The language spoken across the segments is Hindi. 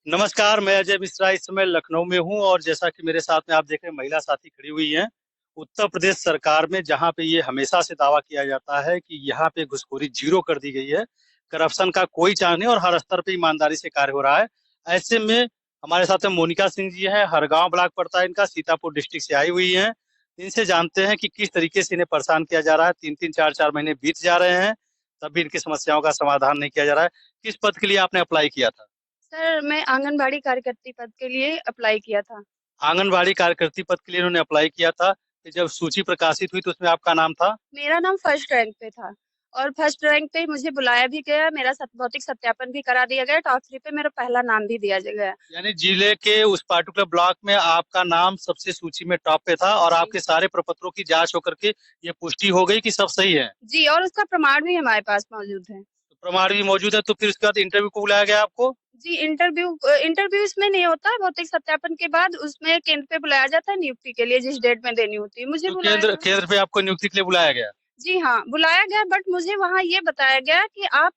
नमस्कार, मैं अजय मिश्रा इस समय लखनऊ में हूँ और जैसा कि मेरे साथ में आप देख रहे हैं महिला साथी खड़ी हुई हैं। उत्तर प्रदेश सरकार में जहाँ पे ये हमेशा से दावा किया जाता है कि यहाँ पे घुसखोरी जीरो कर दी गई है, करप्शन का कोई चांस नहीं और हर स्तर पे ईमानदारी से कार्य हो रहा है। ऐसे में हमारे साथ में मोनिका सिंह जी हैं, हरगांव ब्लॉक पड़ता है इनका, सीतापुर डिस्ट्रिक्ट से आई हुई हैं। इनसे जानते हैं कि किस तरीके से इन्हें परेशान किया जा रहा है। 3-3 4-4 महीने बीत जा रहे हैं, तब भी इनकी समस्याओं का समाधान नहीं किया जा रहा है। किस पद के लिए आपने अप्लाई किया था? सर, मैं आंगनबाड़ी कार्यकर्ती पद के लिए अप्लाई किया था। आंगनबाड़ी कार्यकर्ती पद के लिए इन्होंने अप्लाई किया था। फिर जब सूची प्रकाशित हुई तो उसमें आपका नाम था। मेरा नाम फर्स्ट रैंक पे था और फर्स्ट रैंक पे मुझे बुलाया भी गया, मेरा भौतिक सत्यापन भी करा दिया गया, टॉप 3 पे मेरा पहला नाम भी दिया गया। यानी जिले के उस पार्टिकुलर ब्लॉक में आपका नाम सबसे सूची में टॉप पे था और जी। आपके सारे प्रपत्रों की जांच होकर के ये पुष्टि हो गई कि सब सही है। जी, और उसका प्रमाण भी हमारे पास मौजूद है। तो प्रमाण भी मौजूद है, तो फिर उसके बाद इंटरव्यू को बुलाया गया आपको? जी, इंटरव्यू इसमें नहीं होता, भौतिक सत्यापन के बाद उसमें केंद्र पे बुलाया जाता है नियुक्ति के लिए, जिस डेट में देनी होती है। मुझे तो बुलाया केंद्र गया। केंद्र पे आपको नियुक्ति के लिए बुलाया गया? जी हाँ, बुलाया गया, बट मुझे वहाँ ये बताया गया कि आप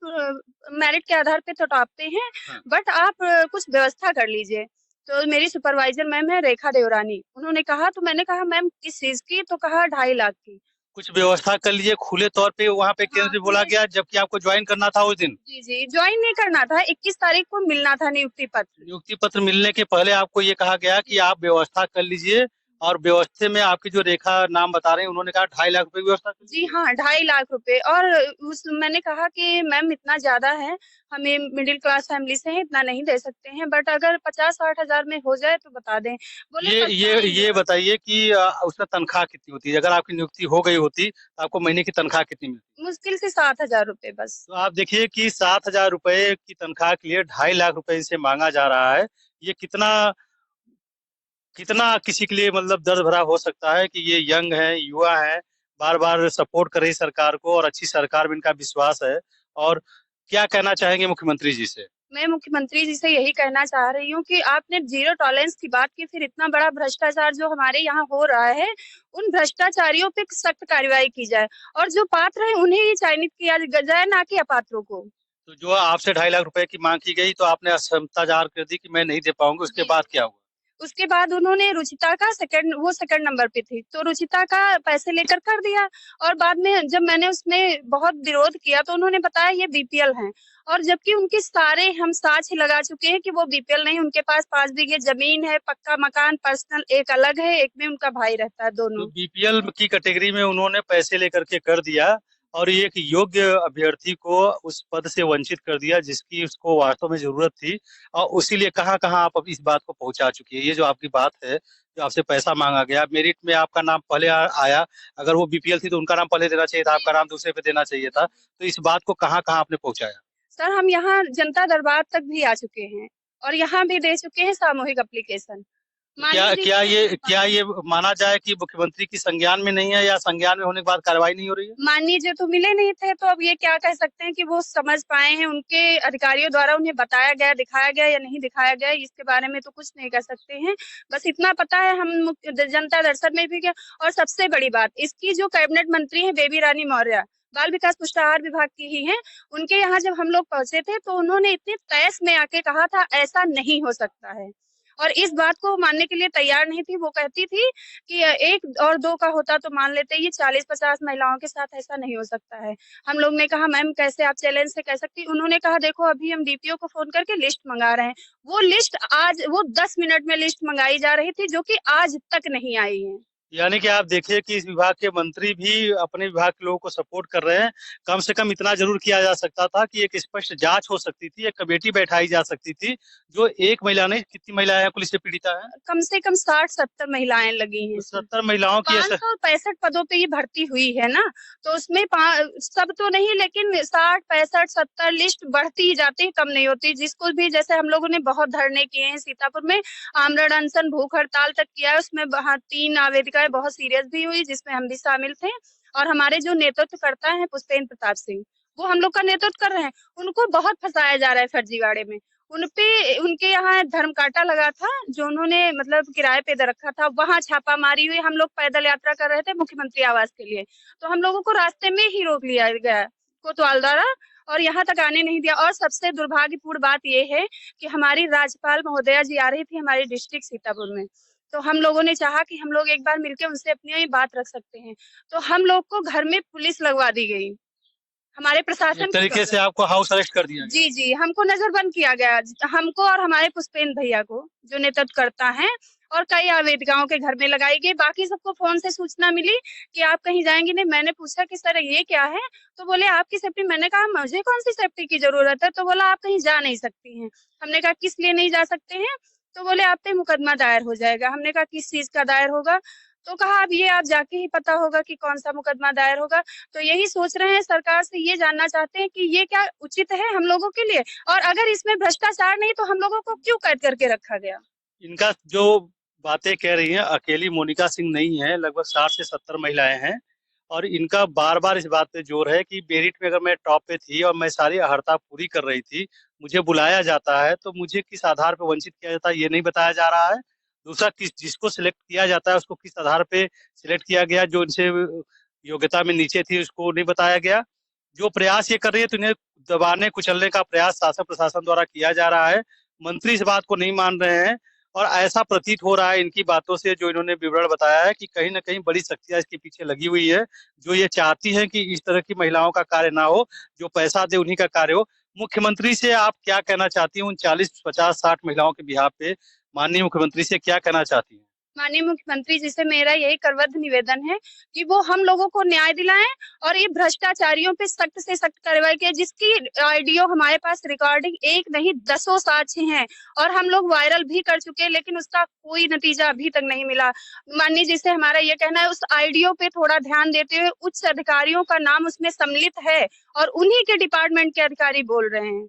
मेरिट के आधार पे तो टॉप पे हैं, हाँ। बट आप कुछ व्यवस्था कर लीजिए। तो मेरी सुपरवाइजर मैम है रेखा देवरानी, उन्होंने कहा, तो मैंने कहा मैम किस चीज़ की? तो कहा 2.5 लाख की। कुछ व्यवस्था कर लीजिए खुले तौर पे, वहां पे केंद्र हाँ, पे बोला खुले। गया जबकि आपको ज्वाइन करना था उस दिन। जी, जी, जॉइन नहीं करना था, 21 तारीख को मिलना था नियुक्ति पत्र। नियुक्ति पत्र मिलने के पहले आपको ये कहा गया कि जी। आप व्यवस्था कर लीजिए और व्यवस्था में आपकी जो रेखा नाम बता रहे हैं उन्होंने कहा 2.5 लाख रुपए की व्यवस्था कर जी लीजिए। हाँ, 2.5 लाख रुपए। और उस मैंने कहा कि मैम इतना ज़्यादा है, हमें मिडिल क्लास फैमिली से हैं, इतना नहीं दे सकते हैं, बट अगर 50-60 हज़ार में हो जाए तो बता दें। बोले ये कब से ये आएँगे? ये बताइए कि उसमें तनख्वाह कितनी होती है? अगर आपकी नियुक्ति हो गई होती तो आपको महीने की तनख्वाह कितनी मिलती? मुश्किल से 7,000 रुपए बस। तो आप देखिए कि 7,000 रुपए की तनख्वाह के लिए 2.5 लाख रुपए इनसे मांगा जा रहा है। ये कितना कितना किसी के लिए मतलब दर्द भरा हो सकता है कि ये यंग है, युवा है, बार-बार सपोर्ट कर रही सरकार को और अच्छी सरकार में इनका विश्वास है। और क्या कहना चाहेंगे मुख्यमंत्री जी से? मैं मुख्यमंत्री जी से यही कहना चाह रही हूँ कि आपने ज़ीरो टॉलरेंस की बात की, फिर इतना बड़ा भ्रष्टाचार जो हमारे यहाँ हो रहा है, उन भ्रष्टाचारियों पे सख्त कार्रवाई की जाए और जो पात्र हैं उन्हें ही चयनित किया जाए, ना कि अपात्रों को। तो जो आपसे 2.5 लाख रुपए की माँग की गई तो आपने असहमता ज़ाहिर कर दी कि मैं नहीं दे पाऊँगी, उसके जी। बाद क्या हुआ? उसके बाद उन्होंने रुचिता का सेकंड नंबर पे थी, तो रुचिता का पैसे लेकर कर दिया। और बाद में जब मैंने उसमें बहुत विरोध किया तो उन्होंने बताया ये बीपीएल हैं, और जबकि उनके सारे हम साक्ष्य लगा चुके हैं कि वो बीपीएल नहीं, उनके पास 5 बीघे जमीन है, पक्का मकान पर्सनल एक अलग है, एक में उनका भाई रहता है, तो दोनों। बीपीएल की कैटेगरी में उन्होंने पैसे लेकर के कर दिया और एक योग्य अभ्यर्थी को उस पद से वंचित कर दिया जिसकी उसको वास्तव में जरूरत थी। और इसीलिए कहाँ-कहाँ आप अब इस बात को पहुंचा चुकी है। ये जो आपकी बात है, जो आपसे पैसा मांगा गया, मेरिट में आपका नाम पहले आया, अगर वो बीपीएल थी तो उनका नाम पहले देना चाहिए था, जी, आपका नाम दूसरे पे देना चाहिए था। तो इस बात को कहाँ-कहाँ आपने पहुंचाया? सर हम यहाँ जनता दरबार तक भी आ चुके हैं और यहाँ भी दे चुके हैं सामूहिक एप्लीकेशन। तो मान क्या लीजिए क्या कि ये उनके क्या पास ये माना जाए कि मुख्यमंत्री की संज्ञान में नहीं है या संज्ञान में होने के बाद कार्रवाई नहीं हो रही है? माननीय तो मिले नहीं थे, तो अब ये क्या कह सकते हैं कि वो समझ पाए हैं, उनके अधिकारियों द्वारा उन्हें बताया गया, दिखाया गया या नहीं दिखाया गया, इसके बारे में तो कुछ नहीं कह सकते हैं। बस इतना पता है, हम जनता दर्शन में भी गए। और सबसे बड़ी बात, इसकी जो कैबिनेट मंत्री हैं बेबी रानी मौर्य, बाल विकास पुष्टाहार विभाग की ही हैं, उनके यहाँ जब हम लोग पहुँचे थे तो उन्होंने इतनी तैस में आके कहा था ऐसा नहीं हो सकता है, और इस बात को मानने के लिए तैयार नहीं थी। वो कहती थी कि 1 और 2 का होता तो मान लेते, ये 40-50 महिलाओं के साथ ऐसा नहीं हो सकता है। हम लोग ने कहा मैम कैसे आप चैलेंज से कह सकती? उन्होंने कहा देखो अभी हम डीपीओ को फ़ोन करके लिस्ट मँगा रहे हैं। वो लिस्ट आज वो 10 मिनट में लिस्ट मँगाई जा रही थी, जो कि आज तक नहीं आई है। यानी कि आप देखिए कि इस विभाग के मंत्री भी अपने विभाग के लोगों को सपोर्ट कर रहे हैं। कम से कम इतना ज़रूर किया जा सकता था कि एक स्पष्ट जाँच हो सकती थी, एक कमेटी बैठाई जा सकती थी, जो एक महिला नहीं, कितनी महिलाएँ हैं कुल इससे पीड़िता हैं? कम से कम 60-70 महिलाएँ लगी हैं तो इसमें। 70 महिलाओं की ऐसे 565 पदों पे ये भर्ती हुई है ना, तो उसमें सब तो नहीं, लेकिन 60, 65, 70 लिस्ट बढ़ती ही जाती है, कम नहीं होती। जिसको भी, जैसे हम लोगों ने बहुत धरने किए हैं सीतापुर में, आमरण अनशन, भूख हड़ताल तक किया है, उसमें 3 आवेदिकाएँ बहुत सीरियस भी हुई, जिसमें हम भी शामिल थे। और हमारे जो नेतृत्वकर्ता हैं पुष्पेंद्र प्रताप सिंह, वो हम लोग का नेतृत्व कर रहे हैं। उनको बहुत फँसाया जा रहा है फर्जीवाड़े में। उनपे उनके यहाँ धर्म कांटा लगा था, जो उन्होंने मतलब किराए पे दे रखा था, वहाँ छापामारी हुई। हम लोग पैदल यात्रा कर रहे थे मुख्यमंत्री आवास के लिए, तो हम लोगों को रास्ते में ही रोक लिया गया कोतवाल द्वारा, और यहाँ तक आने नहीं दिया। और सबसे दुर्भाग्यपूर्ण बात ये है कि हमारी राज्यपाल महोदया जी आ रही थी हमारे डिस्ट्रिक्ट सीतापुर में, तो हम लोगों ने चाहा कि हम लोग एक बार मिलकर उनसे अपनी बात रख सकते हैं, तो हम लोग को घर में पुलिस लगवा दी गई हमारे एक प्रशासन के तरीके द्वारा। से आपको हाउस अरेस्ट कर दिया गया। जी, जी, हमको नज़रबंद किया गया, हमको और हमारे पुष्पेंद्र भैया को, जो नेतृत्व करता हैं, और कई आवेदिकाओं के घर में लगाई गई। बाकी सबको फ़ोन से सूचना मिली कि आप कहीं जाएँगी नहीं। मैंने पूछा कि सर ये क्या है? तो बोले आपकी सेफ्टी। मैंने कहा मुझे कौन-सी सेफ्टी की ज़रूरत है? तो बोला आप कहीं जा नहीं सकती हैं। हमने कहा किस लिए नहीं जा सकते हैं? तो बोले आप पे मुकदमा दायर हो जाएगा। हमने कहा किस चीज़ का दायर होगा? तो कहा अब ये आप जाके ही पता होगा कि कौन-सा मुकदमा दायर होगा। तो यही सोच रहे हैं, सरकार से ये जानना चाहते हैं कि ये क्या उचित है हम लोगों के लिए? और अगर इसमें भ्रष्टाचार नहीं तो हम लोगों को क्यों कैद करके रखा गया? इनका जो बातें कह रही हैं, अकेली मोनिका सिंह नहीं है, लगभग 60 से 70 महिलाएं हैं और इनका बार-बार इस बात पे जोर है कि मेरिट में अगर मैं टॉप पे थी और मैं सारी अर्हता पूरी कर रही थी, मुझे बुलाया जाता है, तो मुझे किस आधार पे वंचित किया जाता है, ये नहीं बताया जा रहा है। दूसरा, किस जिसको सिलेक्ट किया जाता है, उसको किस आधार पे सिलेक्ट किया गया, जो इनसे योग्यता में नीचे थी, उसको नहीं बताया गया। जो प्रयास ये कर रही है, तो इन्हें दबाने, कुचलने का प्रयास शासन प्रशासन द्वारा किया जा रहा है। मंत्री इस बात को नहीं मान रहे हैं और ऐसा प्रतीत हो रहा है इनकी बातों से, जो इन्होंने विवरण बताया है, कि कहीं न कहीं बड़ी शक्तियाँ इसके पीछे लगी हुई है, जो ये चाहती हैं कि इस तरह की महिलाओं का कार्य ना हो, जो पैसा दे उन्हीं का कार्य हो। मुख्यमंत्री से आप क्या कहना चाहती हैं उन 40, 50, 60 महिलाओं के बिहाफ़ पे? माननीय मुख्यमंत्री से क्या कहना चाहती हैं? माननीय मुख्यमंत्री जी से मेरा यही करबद्ध निवेदन है कि वो हम लोगों को न्याय दिलाएं और ये भ्रष्टाचारियों पे सख्त से सख्त कार्रवाई की, जिसकी ऑडियो हमारे पास रिकॉर्डिंग एक नहीं दसों साक्ष्य हैं और हम लोग वायरल भी कर चुके हैं, लेकिन उसका कोई नतीजा अभी तक नहीं मिला। माननीय जी से हमारा ये कहना है, उस ऑडियो पे थोड़ा ध्यान देते हुए उच्च अधिकारियों का नाम उसमें सम्मिलित है और उन्हीं के डिपार्टमेंट के अधिकारी बोल रहे हैं।